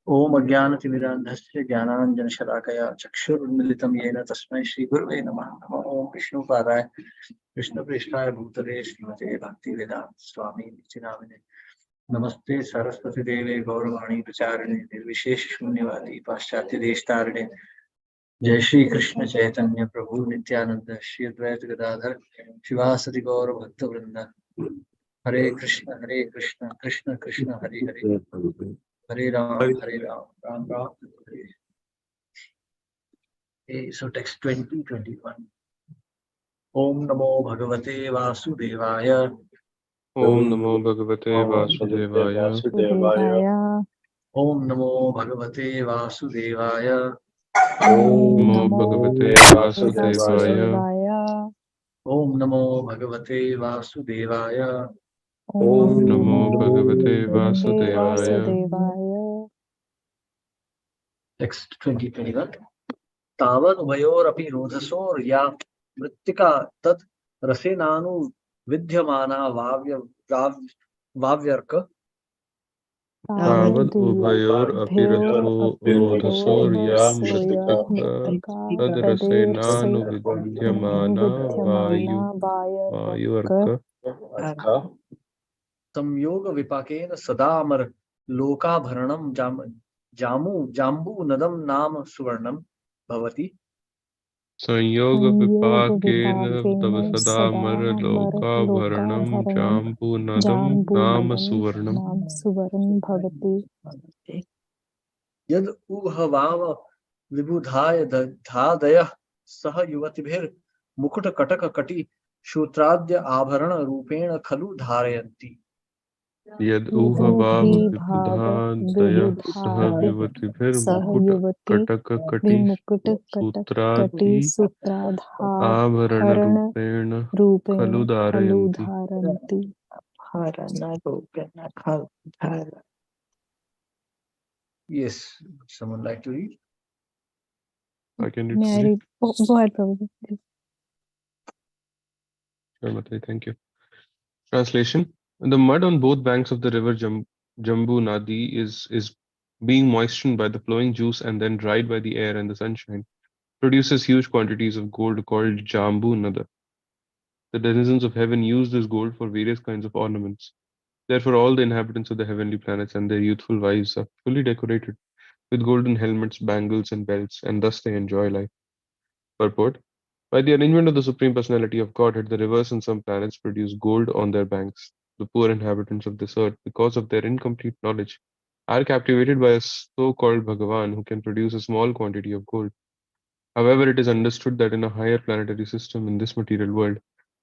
ओम अज्ञानतिमिरान्धस्य ज्ञानाञ्जनशलाकया चक्षुरुन्मिलितं येन तस्मै श्रीगुरवे नमः। नमो ओम विष्णुपादाय कृष्णप्रेष्ठाय भूतले श्रीमते भक्तिवेदान्त स्वामी नित्यानामिने नमस्ते सरस्वती देवे गौरवाणी प्रचारिणे निर्विशेष शून्यवादी पाश्चात्य देशतारिणे जय श्री कृष्ण चैतन्य प्रभु नित्यानंद श्री अद्वैत गदाधर शिवासदि गौर भक्त वृंद हरे कृष्ण कृष्ण कृष्ण हरे हरे हरे राम राम राम हरे। So text 2021. Om Namo Bhagavate Vasudevaya. Om Namo Bhagavate Vasudevaya. Om Namo Bhagavate Vasudevaya. Om Namo Bhagavate Vasudevaya. Om Namo Bhagavate Vasudevaya. Om Namo Bhagavate Vasudevaya. Text 2021. तावद उभयोरपि रोधसोर या मृत्तिका तत् रसेनानु विद्यमाना वाव्यर्क तावद् उभयोर अपि रोधसोर या मृत्तिका तद्रसेनानुविद्यमाना वायुर्क संयोग विपाकेन सदा अमर लोकाभरणम जाम्बूनदम नाम सुवर्णम भवति। संयोग विपाकेन तव सदामरलोकाभरणं जाम्बूनदं नाम सुवर्णम् यद् उभवाव विबुधाय धादयः सह युवतिभिर्मुकुटकटककटि शूत्राद्य आभरण रूपेण खलु धारयन्ति। यद् उभवाव विबुधादयः सह युवतिभिर्मुकुटकटककटि सूत्रादि आभरणरूपेण खलु धारयन्ति। Yes, someone like to read? I can read. Go ahead, Prabhu. Sure, Mataji, thank you. Translation: the mud on both banks of the river Jambu Nadi is being moistened by the flowing juice and then dried by the air and the sunshine, produces huge quantities of gold called Jambu Nada. The denizens of heaven use this gold for various kinds of ornaments. Therefore, all the inhabitants of the heavenly planets and their youthful wives are fully decorated with golden helmets, bangles, and belts, and thus they enjoy life. Purport: by the arrangement of the Supreme Personality of Godhead, the rivers on some planets produce gold on their banks. The poor inhabitants of this earth, because of their incomplete knowledge, are captivated by a so-called Bhagavan who can produce a small quantity of gold. However, it is understood that in a higher planetary system in this material world,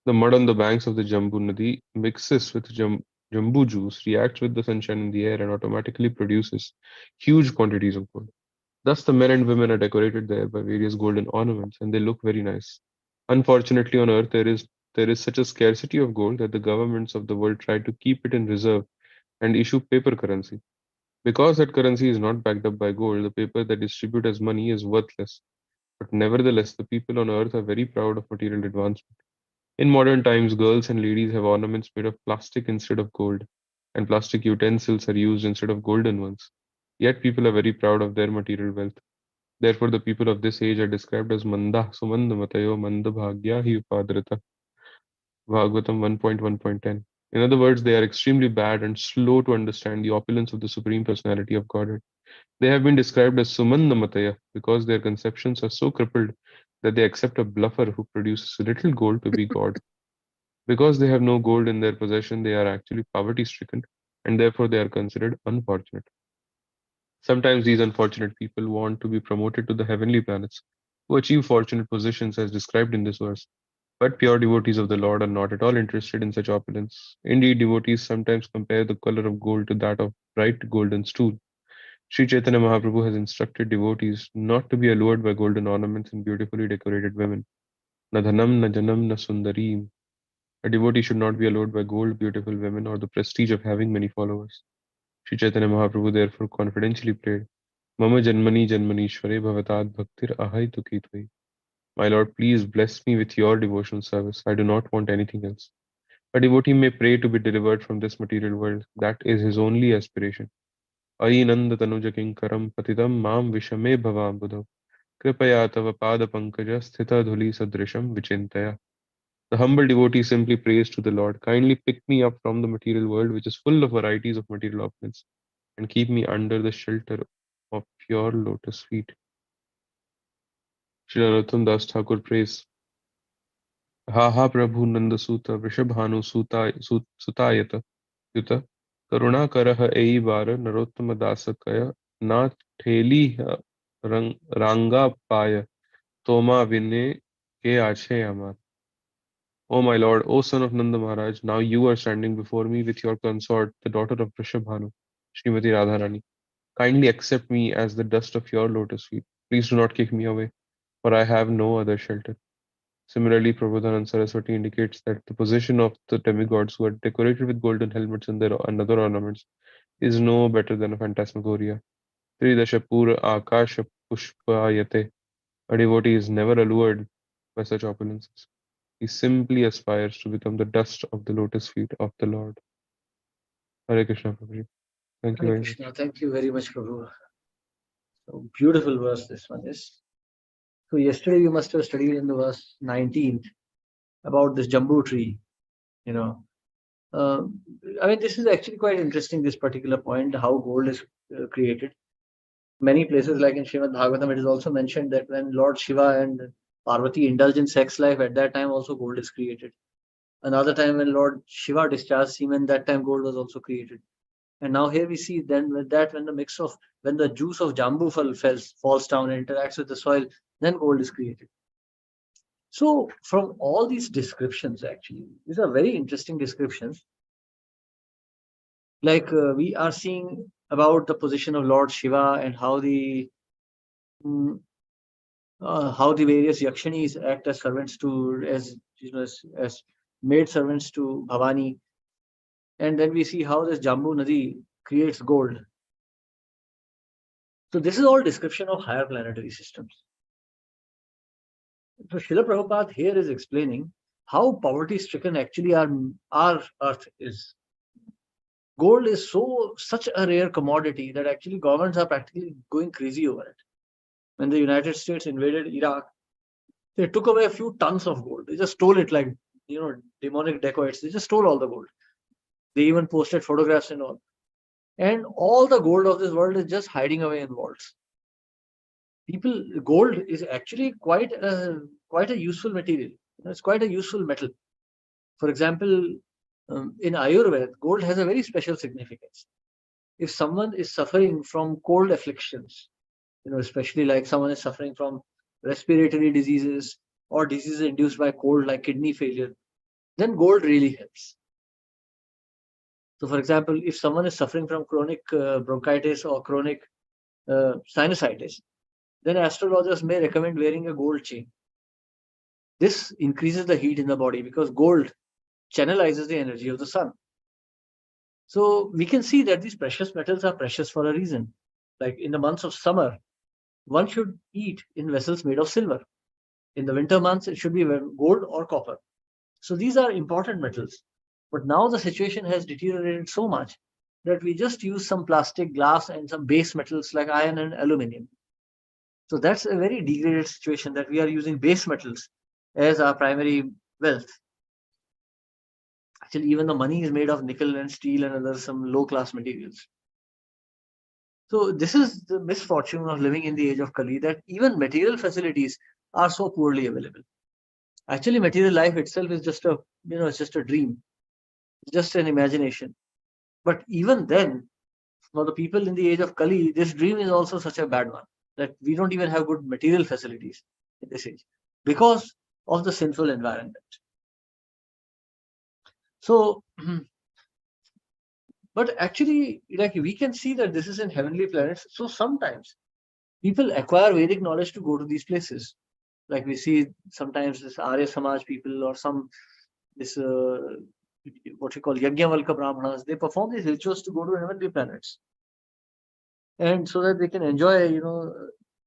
the mud on the banks of the Jambu Nadi mixes with Jambu juice, reacts with the sunshine in the air, and automatically produces huge quantities of gold. Thus, the men and women are decorated there by various golden ornaments, and they look very nice. Unfortunately, on Earth, there is such a scarcity of gold that the governments of the world try to keep it in reserve and issue paper currency. Because that currency is not backed up by gold, the paper they distribute as money is worthless. But nevertheless, the people on Earth are very proud of material advancement. In modern times, girls and ladies have ornaments made of plastic instead of gold, and plastic utensils are used instead of golden ones. Yet people are very proud of their material wealth. Therefore, the people of this age are described as Manda Sumanda Matayo Manda Bhagya Hi Upadrata. Bhagavatam 1.1.10. In other words, they are extremely bad and slow to understand the opulence of the Supreme Personality of Godhead. They have been described as Sumandamataya because their conceptions are so crippled that they accept a bluffer who produces little gold to be God. Because they have no gold in their possession, they are actually poverty stricken and therefore they are considered unfortunate. Sometimes these unfortunate people want to be promoted to the heavenly planets to achieve fortunate positions as described in this verse. But pure devotees of the Lord are not at all interested in such opulence. Indeed, devotees sometimes compare the color of gold to that of bright golden stool. Sri Chaitanya Mahaprabhu has instructed devotees not to be allured by golden ornaments and beautifully decorated women. Na dhanam, na janam, na sundarim. A devotee should not be allured by gold, beautiful women, or the prestige of having many followers. Sri Chaitanya Mahaprabhu therefore confidentially prayed, Mama Janmani Janmanishware Bhavatad Bhaktir Ahai Tukhi Tvai. My Lord, please bless me with your devotional service. I do not want anything else. A devotee may pray to be delivered from this material world. That is his only aspiration. Ai Nanda Tanuja Kinkaram Patitam Mam Vishame Bhavam Budhav. Kripaya Tava Pada Pankaja Sthita Dhuli Sadrisham Vichintaya. The humble devotee simply prays to the Lord, kindly pick me up from the material world, which is full of varieties of material opulence, and keep me under the shelter of your lotus feet. Sri Narottam Das Thakur prays, Ha ha Prabhu Nanda Suta Vrishabhanu Sutayata Yuta Karuna Karaha Ei Vara Narottama Dasakaya Na Theli Ranga Paya Toma Vine Ke Ache Amar. O my lord, O son of Nanda Maharaj, now you are standing before me with your consort, the daughter of Vrishabhanu, Srimati Radharani. Kindly accept me as the dust of your lotus feet. Please do not kick me away, for I have no other shelter. Similarly, Prabodhanand Saraswati indicates that the position of the demigods who are decorated with golden helmets and other ornaments is no better than a phantasmagoria. Tridashapura Akasha Pushpayate. A devotee is never allured by such opulences. He simply aspires to become the dust of the lotus feet of the Lord. Hare Krishna, Prabhuji. Thank you Hare very much. Krishna. Thank you very much, Prabhu. So beautiful verse this one is. So yesterday you must have studied in the verse 19th about this jambu tree. You know, I mean, this is actually quite interesting. This particular point, how gold is created. Many places, like in Srimad Bhagavatam, it is also mentioned that when Lord Shiva and Parvati indulge in sex life, at that time also gold is created. Another time when Lord Shiva discharged semen, that time gold was also created. And now here we see then with that when the juice of jambu falls down and interacts with the soil, then gold is created. So from all these descriptions, actually, these are very interesting descriptions. Like we are seeing about the position of Lord Shiva and how the various yakshanis act as servants to as maid servants to Bhavani, and then we see how this Jambu Nadi creates gold. So this is all description of higher planetary systems. So Srila Prabhupada here is explaining how poverty-stricken actually our Earth is. Gold is such a rare commodity that actually governments are practically going crazy over it. When the United States invaded Iraq, they took away a few tons of gold. They just stole it like, demonic dacoits. They just stole all the gold. They even posted photographs and all. And all the gold of this world is just hiding away in vaults. Gold is actually quite a useful material. It's quite a useful metal. For example, in Ayurveda, gold has a very special significance. If someone is suffering from cold afflictions, especially like someone is suffering from respiratory diseases or diseases induced by cold like kidney failure, then gold really helps. So for example, if someone is suffering from chronic bronchitis or chronic sinusitis, then astrologers may recommend wearing a gold chain. This increases the heat in the body because gold channelizes the energy of the sun. So we can see that these precious metals are precious for a reason. Like in the months of summer, one should eat in vessels made of silver. In the winter months, it should be gold or copper. So these are important metals. But now the situation has deteriorated so much that we just use some plastic, glass, and some base metals like iron and aluminium. So that's a very degraded situation, that we are using base metals as our primary wealth. Actually, even the money is made of nickel and steel and other some low class materials. So this is the misfortune of living in the age of Kali, that even material facilities are so poorly available. Actually, material life itself is just a, it's just a dream, it's just an imagination. But even then, for the people in the age of Kali, this dream is also such a bad one, that we don't even have good material facilities in this age because of the sinful environment. So, but actually, like, we can see that this is in heavenly planets. So sometimes people acquire Vedic knowledge to go to these places. Like we see sometimes this Arya Samaj people or this what we call Yajnavalka Brahmanas, they perform these rituals to go to heavenly planets. And so that they can enjoy,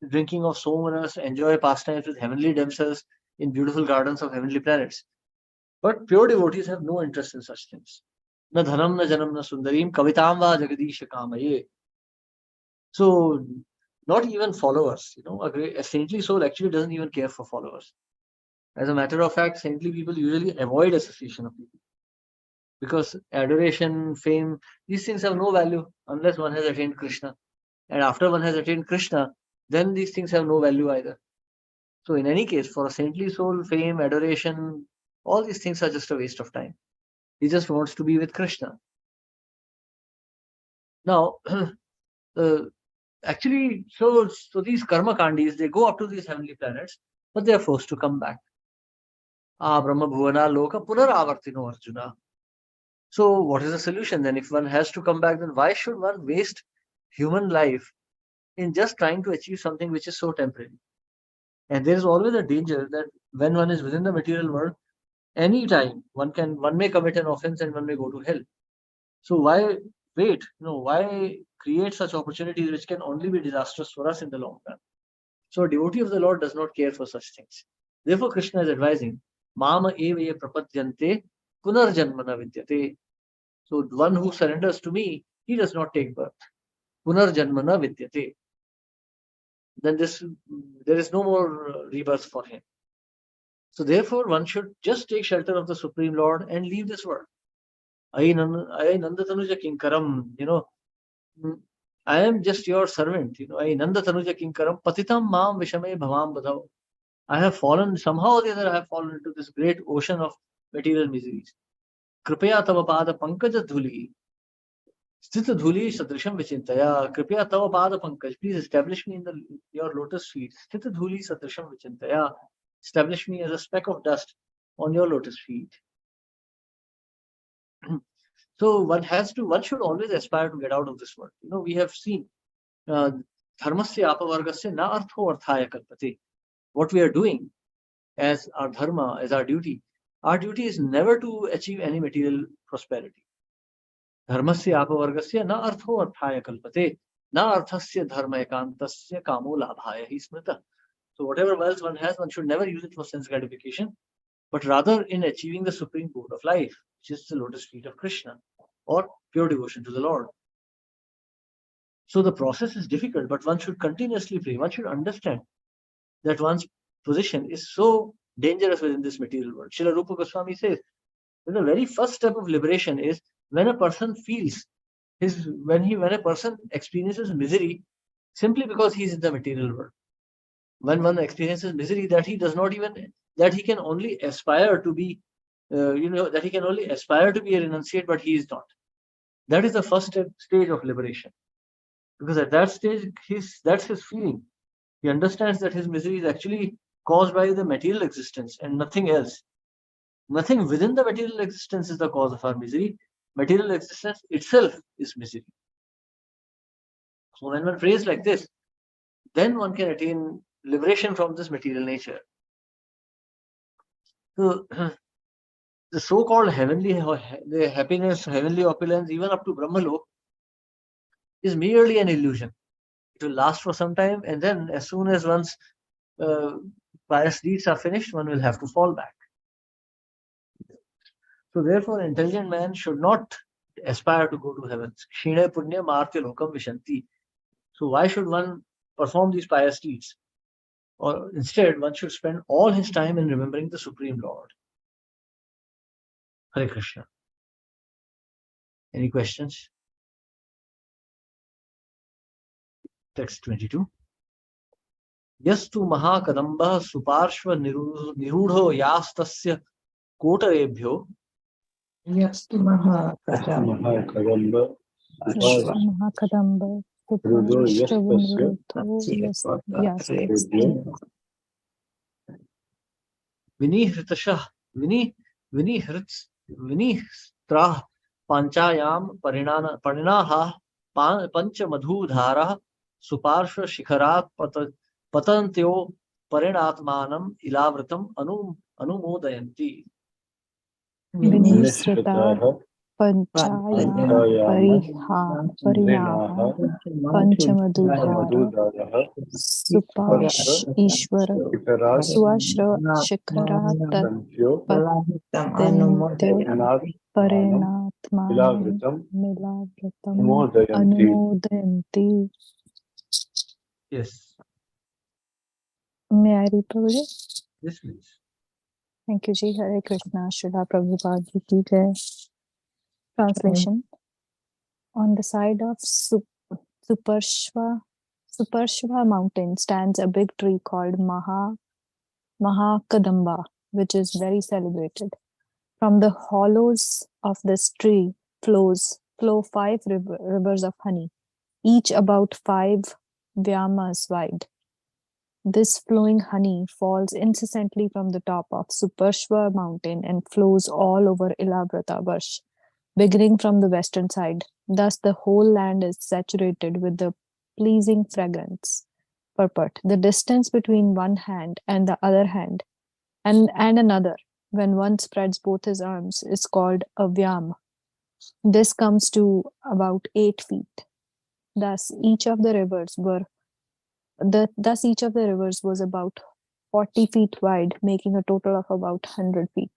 drinking of somanas, enjoy pastimes with heavenly damsels in beautiful gardens of heavenly planets. But pure devotees have no interest in such things. Na dhanam na janam na sundarim kavitam va jagadisha kamaye. So not even followers, a saintly soul actually doesn't even care for followers. As a matter of fact, saintly people usually avoid association of people because adoration, fame, these things have no value unless one has attained Krishna. And after one has attained Krishna, then these things have no value either. So in any case, for a saintly soul, fame, adoration, all these things are just a waste of time. He just wants to be with Krishna. Now, actually, so these karma kandis, they go up to these heavenly planets, but they are forced to come back. Brahma bhuvana loka punaravartino Arjuna. So what is the solution then? If one has to come back, then why should one waste human life in just trying to achieve something which is so temporary? And there is always a danger that when one is within the material world, any time one may commit an offense and one may go to hell. So why wait? Why create such opportunities which can only be disastrous for us in the long run? So a devotee of the Lord does not care for such things. Therefore, Krishna is advising, Mama eva prapadyante punarjanmana vidyate. So one who surrenders to me, he does not take birth. Punarjanmana vidyate. Then there is no more rebirth for him. So therefore, one should just take shelter of the Supreme Lord and leave this world. I Nandatanuja Kinkaram, I am just your servant, I Nandatanuja Kinkaram, Patitam Mam Vishame Bhavam Badhav. I have fallen, somehow or the other, I have fallen into this great ocean of material miseries. Kripaya Tava Pada Pankaja Dhuli. Sthita Dhuli Sadrisham Vichintaya. Kripaya Tava Pada Pankaj. Please establish me in your lotus feet. Sthita Dhuli Sadrisham Vichintaya. Establish me as a speck of dust on your lotus feet. So one should always aspire to get out of this world. We have seen dharmasya apavargasya na artho arthaya kalpate. What we are doing as our dharma, as our duty is never to achieve any material prosperity. Dharmasya apavargasya na artho arthaya kalpate, na arthasya dharma ekantasya kamo labhaya hi smrita. So whatever wealth one has, one should never use it for sense gratification, but rather in achieving the supreme good of life, which is the lotus feet of Krishna, or pure devotion to the Lord. So the process is difficult, but one should continuously pray. One should understand that one's position is so dangerous within this material world. Srila Rupa Goswami says that the very first step of liberation is when a person feels when a person experiences misery simply because he is in the material world. When one experiences misery that he can only aspire to be, that he can only aspire to be a renunciate, but he is not. That is the first stage of liberation. Because at that stage, that's his feeling. He understands that his misery is actually caused by the material existence and nothing else. Nothing within the material existence is the cause of our misery. Material existence itself is misery. So when one prays like this, then one can attain liberation from this material nature. So the so-called the happiness, heavenly opulence, even up to Brahmalok, is merely an illusion. It will last for some time, and then as soon as one's pious deeds are finished, one will have to fall back. So therefore, an intelligent man should not aspire to go to heaven. Kshine punya martya lokam vishanti. So why should one perform these pious deeds? Or instead, one should spend all his time in remembering the Supreme Lord. Hare Krishna. Any questions? Text 22. Yastu Mahakadambah Suparshva Nirudho Yastasya Kotarebhyo Yastu Mahakadamba Mahakadamba Vinihritrah Panchayam Parinaha Panchamadhudhara Suparshva Shikharat Patantyo Parinatmanam Ilavratam Anumodayanti. Vinisrita Panchaya Parinaha Panchamadhudhara Supash Ishvara Swashra Shikharat Patantyo Parinatmanam Milavratam Anumodayanti. Yes. May I read, Prabhuji? Yes, please. Thank you, Ji. Hare Krishna, Srila Prabhupada Ji ki jai. Translation. On the side of Suparshva mountain stands a big tree called Mahakadamba, which is very celebrated. From the hollows of this tree flow 5 rivers of honey, each about 5 vyamas wide. This flowing honey falls incessantly from the top of Suparshva mountain and flows all over Ilavrata Varsh, beginning from the western side. Thus the whole land is saturated with the pleasing fragrance. Purport. The distance between one hand and the other hand and another, when one spreads both his arms, is called a vyam. This comes to about 8 feet. Thus each of the rivers was about 40 feet wide, making a total of about 200 feet.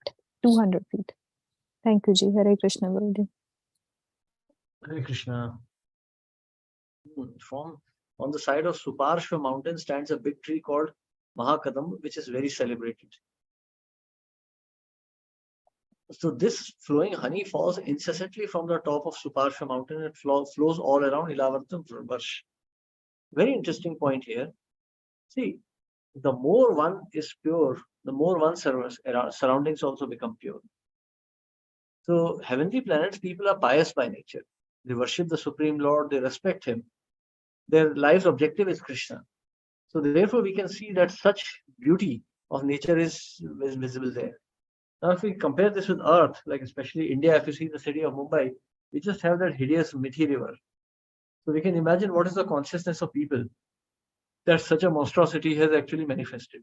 Thank you, Ji. Hare Krishna, Guruji. Hare Krishna. On the side of Suparshva mountain stands a big tree called Mahakadam, which is very celebrated. So this flowing honey falls incessantly from the top of Suparshva mountain and flows all around Ilavartam Varsh. Very interesting point here. See, the more one is pure, the more one's surroundings also become pure. So heavenly planets, people are pious by nature. They worship the Supreme Lord, they respect him. Their life's objective is Krishna. So therefore we can see that such beauty of nature is visible there. Now if we compare this with Earth, like especially India, if you see the city of Mumbai, we just have that hideous Mithi river. So we can imagine what is the consciousness of people that such a monstrosity has actually manifested.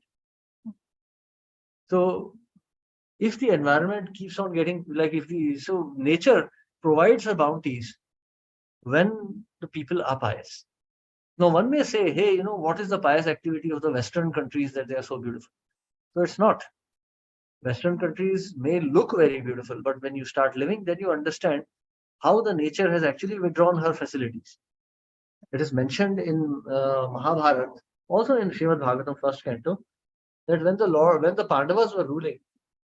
So if the environment keeps on getting so nature provides her bounties when the people are pious. Now one may say, hey, what is the pious activity of the Western countries that they are so beautiful? So it's not. Western countries may look very beautiful, but when you start living, then you understand how the nature has actually withdrawn her facilities. It is mentioned in Mahabharata, also in Srimad Bhagavatam first canto, that when the Pandavas were ruling,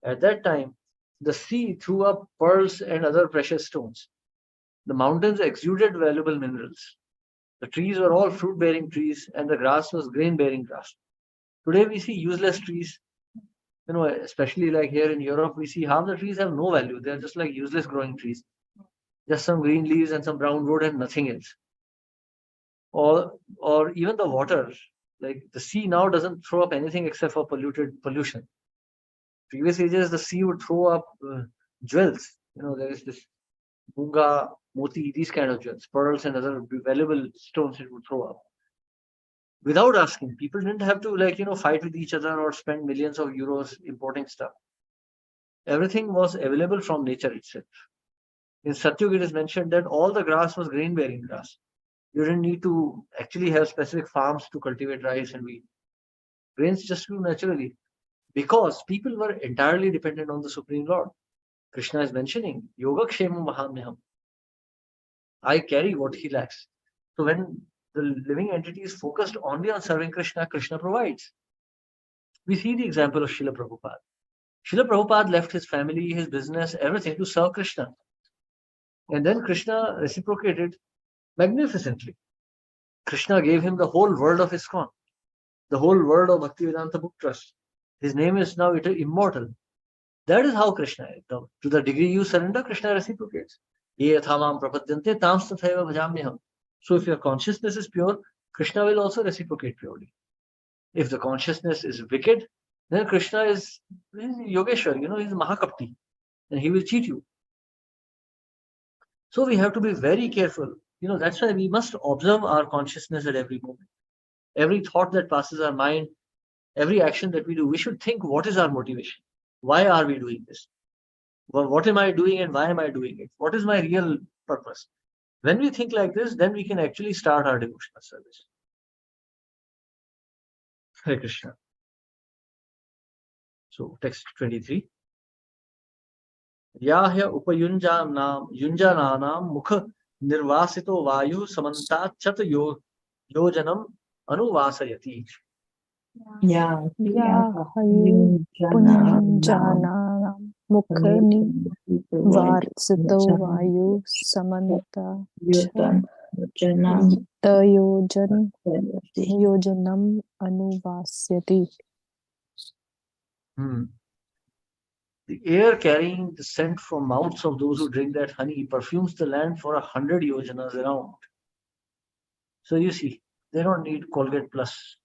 at that time, the sea threw up pearls and other precious stones. The mountains exuded valuable minerals. The trees were all fruit-bearing trees, and the grass was grain-bearing grass. Today we see useless trees. Especially like here in Europe, we see half the trees have no value. They are just like useless growing trees. Just some green leaves and some brown wood and nothing else. Or even the water, like the sea now doesn't throw up anything except for pollution. Previous ages, the sea would throw up jewels. There is this bunga, moti, these kind of jewels, pearls and other valuable stones it would throw up. Without asking, people didn't have to fight with each other or spend millions of euros importing stuff. Everything was available from nature itself. In Satyug, it is mentioned that all the grass was grain-bearing grass. You didn't need to actually have specific farms to cultivate rice and wheat. Grains just grew naturally because people were entirely dependent on the Supreme Lord. Krishna is mentioning, Yoga Kshemam Mahamyaham. I carry what he lacks. So when the living entity is focused only on serving Krishna, Krishna provides. We see the example of Srila Prabhupada. Srila Prabhupada left his family, his business, everything to serve Krishna. And then Krishna reciprocated magnificently. Krishna gave him the whole world of ISKCON, the whole world of Bhaktivedanta Book Trust. His name is now immortal. That is how Krishna is. To the degree you surrender, Krishna reciprocates. Ye yathamam prapadyante tam tathaiva bhajamyaham. So if your consciousness is pure, Krishna will also reciprocate purely. If the consciousness is wicked, then Krishna is Yogeshwar, he's Mahakapti, and he will cheat you. So we have to be very careful. That's why we must observe our consciousness at every moment. Every thought that passes our mind, every action that we do, we should think, what is our motivation? Why are we doing this? Well, what am I doing and why am I doing it? What is my real purpose? When we think like this, then we can actually start our devotional service. Hare Krishna. So text 23. Yahya upayunjanam mukha nirvasito vayu samantat chat yojanam anuvasayati. Punjananam mukhani varsito vayu samanta yojanam anuvasyati. The air carrying the scent from mouths of those who drink that honey perfumes the land for 100 yojanas around. So you see, they don't need Colgate Plus.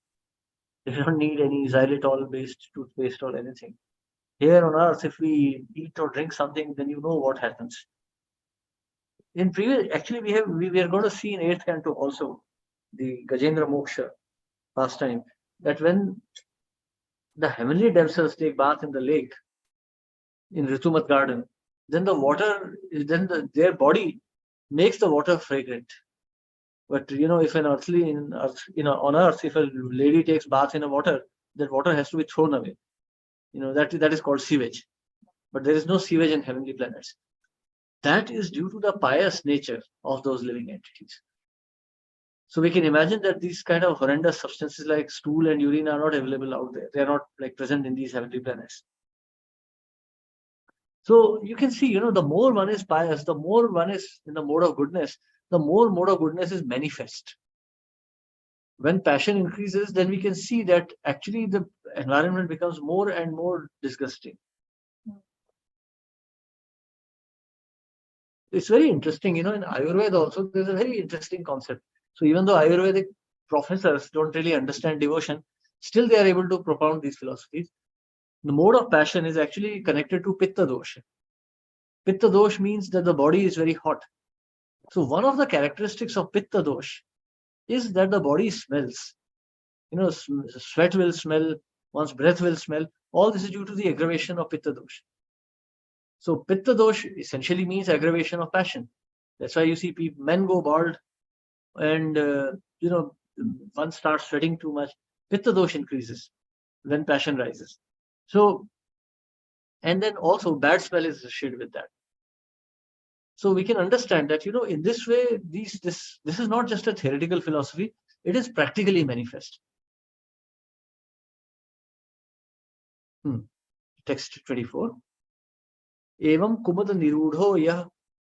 They don't need any xylitol-based toothpaste or anything. Here on earth, if we eat or drink something, then you know what happens. In previous, actually, we are going to see in 8th canto also the Gajendra Moksha pastime, that when the heavenly damsels take bath in the lake in Ritumat garden, then the water, their body makes the water fragrant. But if an earthly on earth, if a lady takes bath in a water, that water has to be thrown away. That is called sewage. But there is no sewage in heavenly planets. That is due to the pious nature of those living entities. So we can imagine that these kind of horrendous substances like stool and urine are not available out there. They are not present in these heavenly planets. So you can see, the more one is pious, the more one is in the mode of goodness, the more mode of goodness is manifest. When passion increases, then we can see that actually the environment becomes more and more disgusting. It's very interesting, in Ayurveda also, there's a very interesting concept. So even though Ayurvedic professors don't really understand devotion, still they are able to propound these philosophies. The mode of passion is actually connected to Pitta Dosh. Pitta Dosh means that the body is very hot. So one of the characteristics of Pitta Dosh is that the body smells. Sweat will smell, one's breath will smell. All this is due to the aggravation of Pitta Dosh. So Pitta Dosh essentially means aggravation of passion. That's why you see men go bald and, one starts sweating too much. Pitta Dosh increases when passion rises. So, and then also bad smell is associated with that. So we can understand that, in this way, this is not just a theoretical philosophy, it is practically manifest. Text 24. Evam kumad nirudho yah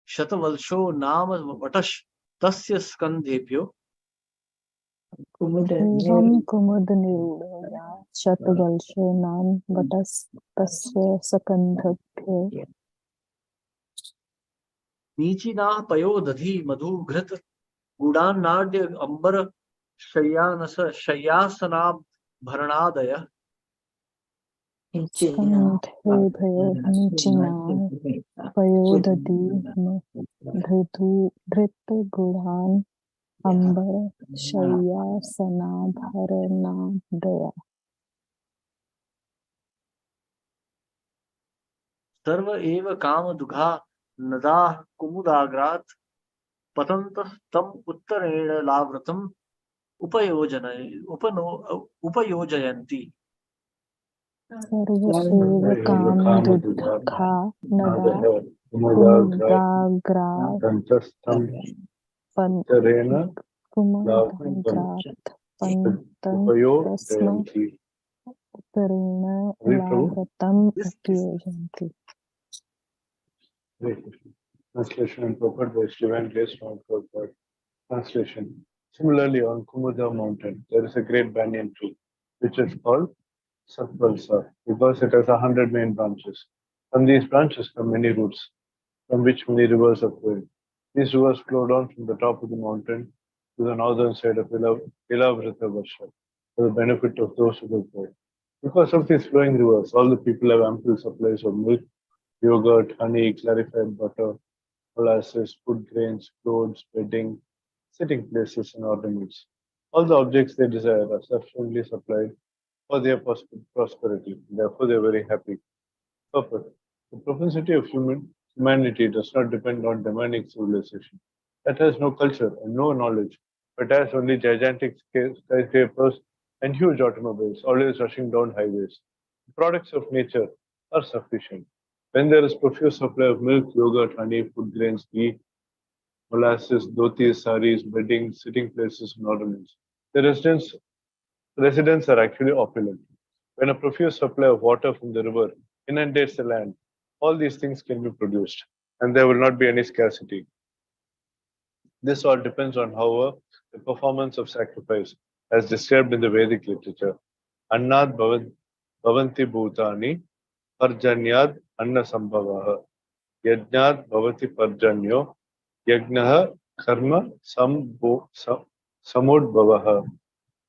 shatavalsho nama vatash tasya skandhebhyo. Evam kumad nirudho yah shatavalsho nam vatas tasya skandhebhyo. Nichina payo dadhi madhu ghrit gudan nadya ambar shayasanab bharanadaya. Skandhebhyo nichina payodati dhrit gudan ambar shayasanabharanadaya. Sarva eva kama dugha nadah kumudagrat patantas tam uttarena lavratam upayojayanti. Sarva eva kamudukha nada kumudagrat kumudagrat pantasma Vastarena Read, Prabhu. Lavratam This- Upyajanti. Hare Krishna. Translation and purport by Divine Grace from Prabhupada. Translation. Similarly, on Kumudha mountain, there is a great banyan tree, which is called Satvalsa, because it has 100 main branches. From these branches come many roots, from which many rivers are flowing. These rivers flow down from the top of the mountain to the northern side of Ilavrita Varsha, for the benefit of those who go there. Because of these flowing rivers, all the people have ample supplies of milk, yogurt, honey, clarified butter, molasses, food grains, clothes, bedding, sitting places, and ornaments. All the objects they desire are sufficiently supplied for their prosperity. Therefore, they are very happy. Purpose. The propensity of humanity does not depend on demanding civilization. That has no culture and no knowledge, but has only gigantic skyscrapers and huge automobiles always rushing down highways. The products of nature are sufficient. When there is profuse supply of milk, yogurt, honey, food grains, ghee, molasses, dhotis, saris, bedding, sitting places, and ornaments, the residents are actually opulent. When a profuse supply of water from the river inundates the land, all these things can be produced, and there will not be any scarcity. This all depends on, however, the performance of sacrifice, as described in the Vedic literature. Annad bhavanti bhutani, parjanyad anna sambhavaha, yajnad bhavati parjanyo, yajnaha karma samudbhavaha.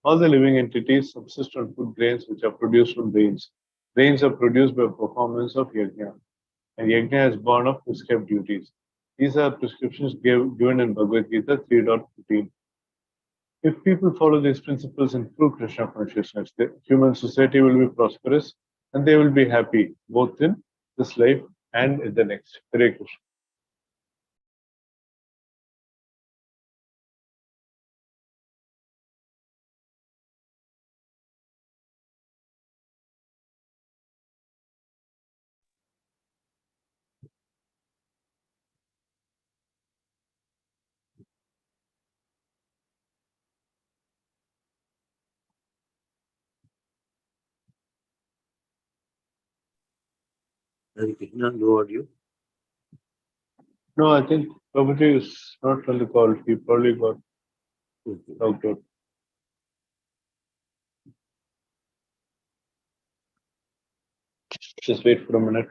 All the living entities subsist on food grains which are produced from rains. Rains are produced by performance of yajna, and yajna is born of prescribed duties. These are prescriptions given in Bhagavad Gita 3.15. If people follow these principles in true Krishna consciousness, the human society will be prosperous and they will be happy both in this life and in the next. Hare Krishna. Hare Krishna, no audio. No, I think Prabhuji is not on the call. He probably got logged out. Just wait for a minute.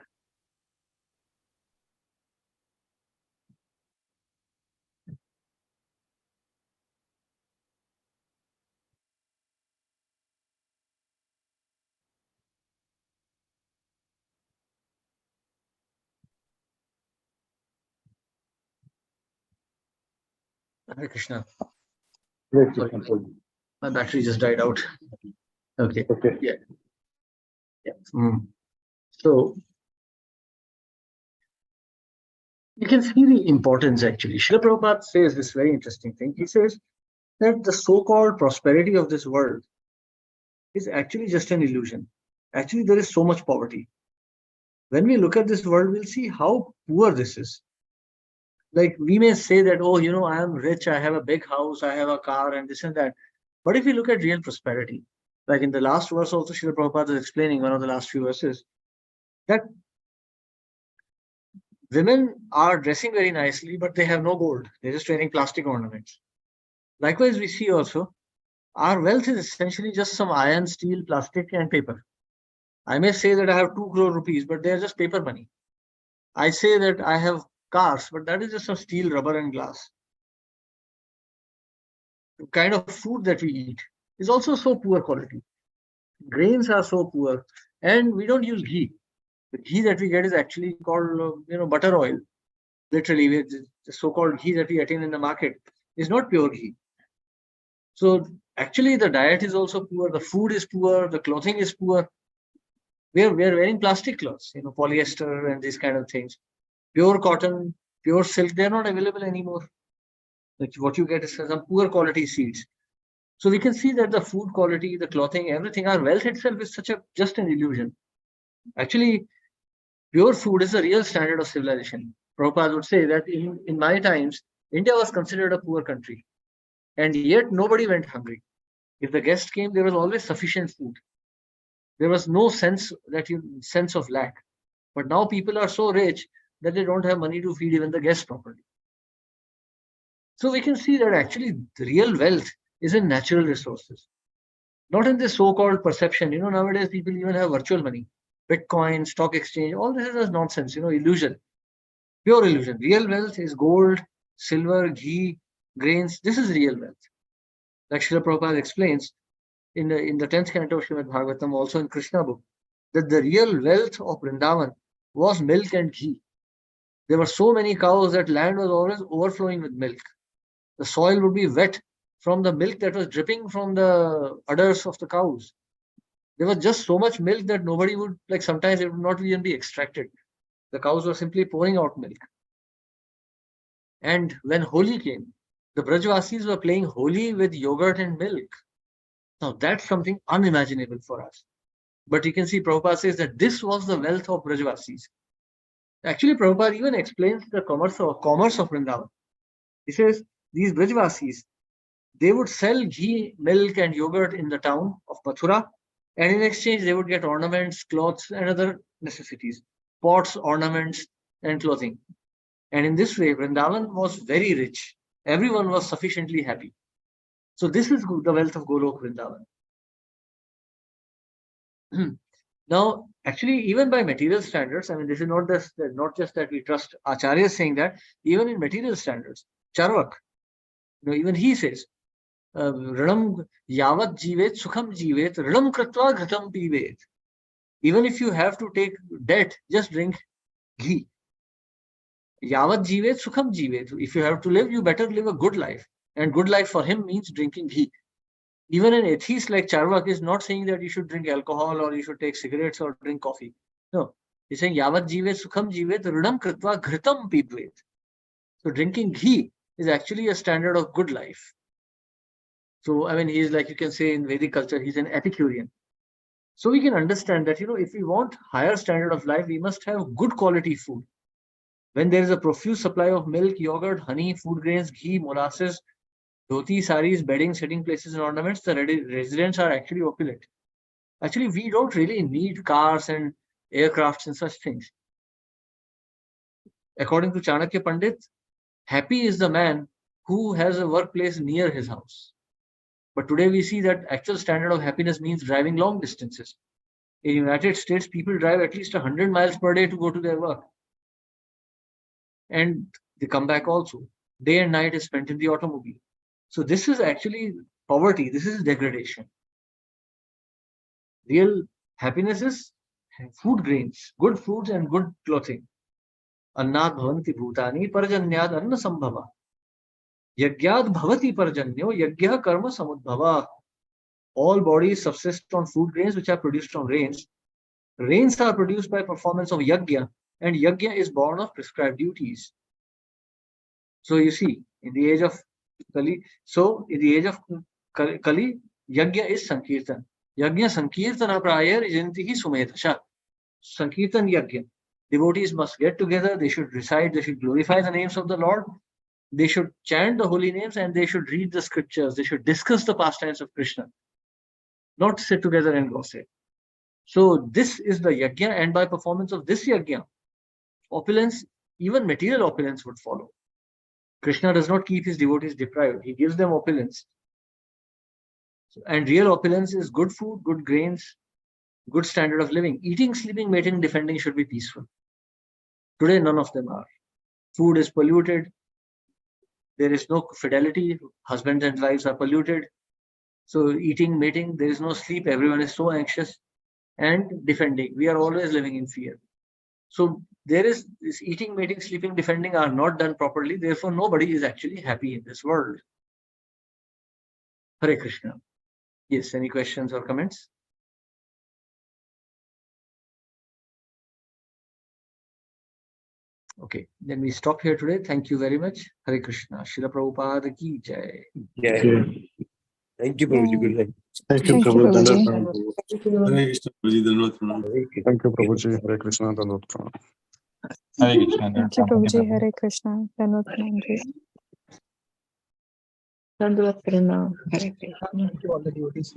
Hare Krishna. Hare Sorry, Krishna, Prabhuji. my battery just died out. Okay. Okay. Yeah. So you can see the importance actually. Srila Prabhupada says this very interesting thing. He says that the so-called prosperity of this world is actually just an illusion. Actually, there is so much poverty. When we look at this world, we'll see how poor this is. Like we may say that, oh, I am rich, I have a big house, I have a car, and this and that. But if we look at real prosperity, like in the last verse also, Srila Prabhupada is explaining one of the last few verses, that women are dressing very nicely, but they have no gold. They're just wearing plastic ornaments. Likewise, we see also our wealth is essentially just some iron, steel, plastic, and paper. I may say that I have 2 crore rupees, but they're just paper money. I say that I have cars, but that is just some steel, rubber, and glass. The kind of food that we eat is also so poor quality. Grains are so poor, and we don't use ghee. The ghee that we get is actually called, butter oil. Literally, the so-called ghee that we attain in the market is not pure ghee. So actually, the diet is also poor. The food is poor. The clothing is poor. We are wearing plastic clothes, polyester and these kind of things. Pure cotton, pure silk, they're not available anymore. Like what you get is some poor quality seeds. So we can see that the food quality, the clothing, everything, our wealth itself is just an illusion. Actually, pure food is the real standard of civilization. Prabhupada would say that in my times, India was considered a poor country. And yet nobody went hungry. If the guest came, there was always sufficient food. There was no sense of lack. But now people are so rich that they don't have money to feed even the guests properly. So we can see that actually the real wealth is in natural resources, not in this so-called perception. Nowadays people even have virtual money, Bitcoin, stock exchange, all this is nonsense, illusion, pure illusion. Real wealth is gold, silver, ghee, grains. This is real wealth. Like Srila Prabhupada explains in the 10th canto of Srimad Bhagavatam, also in Krishna book, that the real wealth of Vrindavan was milk and ghee. There were so many cows that land was always overflowing with milk. The soil would be wet from the milk that was dripping from the udders of the cows. There was just so much milk that nobody would, like sometimes it would not even be extracted. The cows were simply pouring out milk. And when Holi came, the Brajvasis were playing Holi with yogurt and milk. Now that's something unimaginable for us. But you can see Prabhupada says that this was the wealth of Brajvasis. Actually, Prabhupada even explains the commerce of Vrindavan. He says these Brajvasis, they would sell ghee, milk and yogurt in the town of Mathura, and in exchange they would get ornaments, cloths and other necessities, pots, ornaments and clothing. And in this way, Vrindavan was very rich. Everyone was sufficiently happy. So this is the wealth of Golok Vrindavan. Now, actually, even by material standards, I mean, this is not just that we trust Acharya saying that, even in material standards, Charvak, even he says, Rinam yavat jivet sukham jivet, rinam kratva ghatam pivet. Even if you have to take debt, just drink ghee. Yavat jivet sukham jivet. If you have to live, you better live a good life. And good life for him means drinking ghee. Even an atheist like Charvak is not saying that you should drink alcohol or you should take cigarettes or drink coffee. No, he's saying yavat jivet sukham jivet rinam kritva ghritam pibvet. So drinking ghee is actually a standard of good life. So I mean, he's like, you can say in Vedic culture, he's an Epicurean. So we can understand that, if we want higher standard of life, we must have good quality food. When there is a profuse supply of milk, yogurt, honey, food grains, ghee, molasses, dhoti, saris, bedding, sitting places and ornaments, the residents are actually opulent. Actually, we don't really need cars and aircrafts and such things. According to Chanakya Pandit, happy is the man who has a workplace near his house. But today we see that actual standard of happiness means driving long distances. In the United States, people drive at least 100 miles per day to go to their work. And they come back also. Day and night is spent in the automobile. So this is actually poverty. This is degradation. Real happiness is food grains, good foods and good clothing. Annad bhavanti bhutani parjanyad anna sambhava. Yagyad bhavati parjanyo yagya karma samudbhava. All bodies subsist on food grains which are produced from rains. Rains are produced by performance of yagya, and yagya is born of prescribed duties. So you see, in the age of Kali, yagya is Sankirtan. Yagya Sankirtana prayar ijantihi sumedasha. Sankirtan yagya. Devotees must get together, they should recite, they should glorify the names of the Lord, they should chant the holy names, and they should read the scriptures, they should discuss the pastimes of Krishna, not sit together and gossip. So this is the yagya, and by performance of this yagya, opulence, even material opulence would follow. Krishna does not keep his devotees deprived, he gives them opulence. And real opulence is good food, good grains, good standard of living. Eating, sleeping, mating, defending should be peaceful. Today, none of them are. Food is polluted. There is no fidelity. Husbands and wives are polluted. So eating, mating, there is no sleep. Everyone is so anxious. And defending. We are always living in fear. So there is this eating, mating, sleeping, defending are not done properly. Therefore, nobody is actually happy in this world. Hare Krishna. Yes, any questions or comments? Okay, then we stop here today. Thank you very much. Hare Krishna. Srila Prabhupada ki jai. Yeah. Thank you, Prabhuji. Good night. Thank you, Thank you, Prabhu. Prabhuji. Hare Krishna, Prabhuji. Dhanavad pranam. Thank you, Prabhuji. Hare Krishna. Dhanavad pranam. Hare Krishna. Thank you, Prabhuji. Hare Krishna. Dhanavad pranam ji. Dandavat pranam. Hare Krishna. Thank you all the devotees.